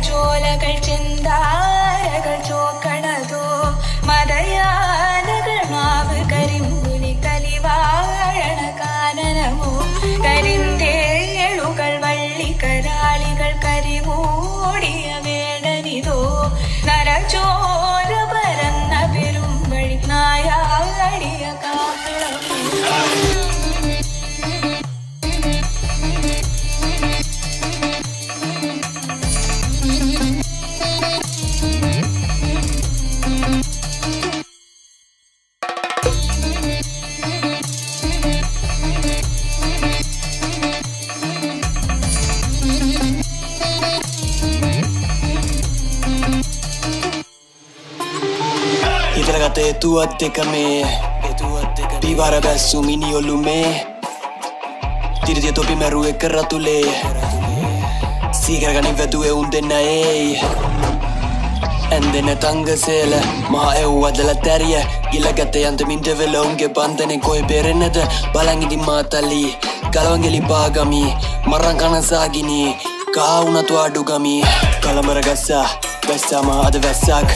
ചോലകൾ ചിന്താരകൾ ചോക്കണതോ മതയാനകൾ മാവ് കരിമ്പുലി കലിവാഴണ കാനനമോ കരിന്തേളുകൾ വള്ളിക്കരാളികൾ കരിമൂടിയ വേടനിതോ നരചോര പരന്ന പെരും വഴി നായാടിയ കാഹളമോ Itragate tu attekame Pivara bessu mini olume Tirje topi meru ekratule Sigargani vedue undenna ei Endene tangasela maha euwadala tariya Gilagate yanta mindevela unge bandane koi berenada Balangidi matali Kalawangeli bagami Marankana sagini Kaunatu adugami Kalamara gassa Vessama ada vessak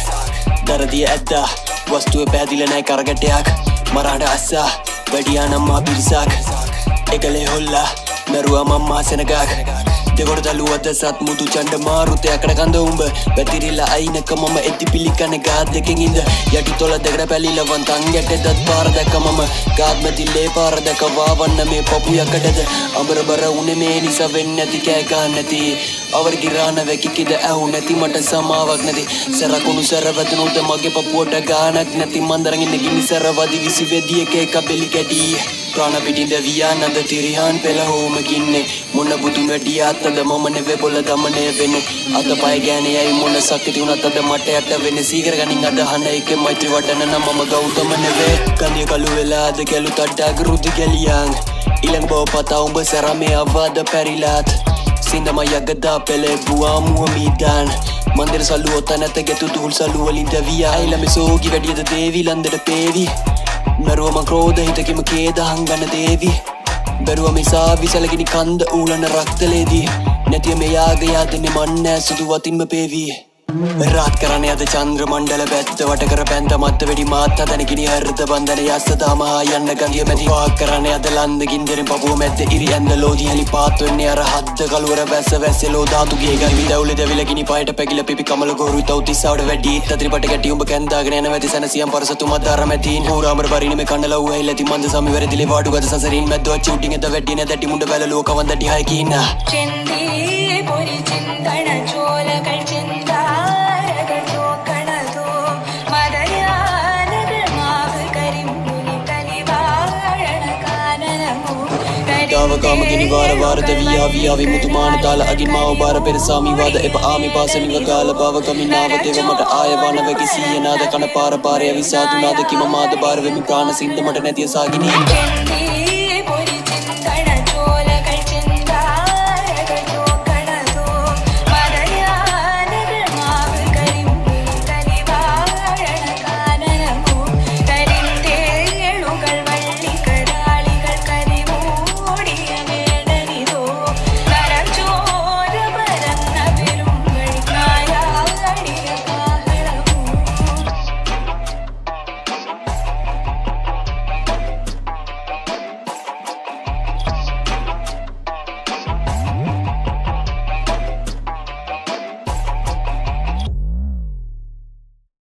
Daradiya ඇත්තා වස්තුව පැදිල නෑ කරගටයක් මරාට අස්සා වැඩියා නම්මා පිරිසක් එකලේ හොල්ලා මැරුවා මම්මා සෙනගක් දෙගොඩ දළුවද සත් මුතු චණ්ඩ මාරුතයකට කඳ උඹ පැතිරිලා අයිනක මම එති පිළිකන ගාත් දෙකෙන් ඉඳ යටි තොල දෙකට පැලිලා වන්තන් ගැටෙදත් පාර දැක මම ගාත්මතිල්ලේ පාර දැක වාවන්න මේ පපු යකඩද අඹරබර උනේ මේ නිසා වෙන්නේ නැති කෑ ගන්න නැති අවර ගිරාන වැකිකිද ඇහු නැති මට සමාවක් නැති සරකුණු සරවදනුද මගේ පපුවට ගානක් නැති මන්දරන් ඉන්න ගිනි සරවදි විසි වෙදි එක බෙලි කැටි ප්‍රාණ පිටින්ද වියානන්ද තිරිහාන් පෙළ හෝම කින්නේ මොන බුදුන් වැඩි අතද මම නෙවෙ බොල දමනේ වෙන්නේ අතපය ගෑණියයි මොන සක්ති උනත් අද මට යට වෙන්නේ සීකර ගනින් අදහන එකේ මෛත්‍රී වටන නම් මම ගෞතම නෙවෙ කන්දිය කළු වෙලාද කැලු තඩක් රුදි ගැලියන් ඊළඟ බව පතා උඹ සරමේ අවද පැරිලාත් Sinda mayagada pele bua muamidan Mandir salu otanata getu dul salu alinda via Ila me sogi vediyada devi landada pevi Naruwa man krodha hitaki ma keda hangana devi Beruwa me saavi salagini kanda ulana raktaledi Netiya me yaga yadene manna sudu watinma pevi රාත් කරන්නේ අද චන්ද්‍ර මණ්ඩල පැත්ත වට කර panther මත්ත වෙඩි මාත් හදනකිනි හර්ද බන්ධන යස්ස දාමහා යන්න ගඳිය මැදි වාක් කරන්නේ අද ලන්දකින් දෙරින් පපුව මැද්ද ඉරි ඇඳ ලෝදි හැලි පාත් වෙන්නේ අර හද්ද කලවර වැස්ස වැස්සේ ලෝ ධාතුගේ ගල් විදවුලේ දෙවිලකිනි පායට පැකිල පිපි කමල ගොරු තව් තිස්සාවට වැඩි තත්රිපට ගැටි උඹ කැන්දාගෙන යන වැදි සනසියම් පරසතු මද්දාර මැතින් හෝරාමර පරිණි මේ කණ්ඩල උ හැයිලති මන්ද සමි වැරදිලේ වාඩු ගත සසරින් මැද්දව චූටින් එද වැඩි නැදටි මුණ්ඩ බැල ලෝකවන් දටි හය කින්න චෙන්දී පොරි චින්තන චෝලකල් චින්තා Kamakini vara vara deviya viya vimutumana tala agimawa bara peresami vada epa ami pasani vagala bava kaminava deva mata ayavana vegisiya nada kana para para avisadu nada kima mada bara vemi prana sinda mata netiya sagini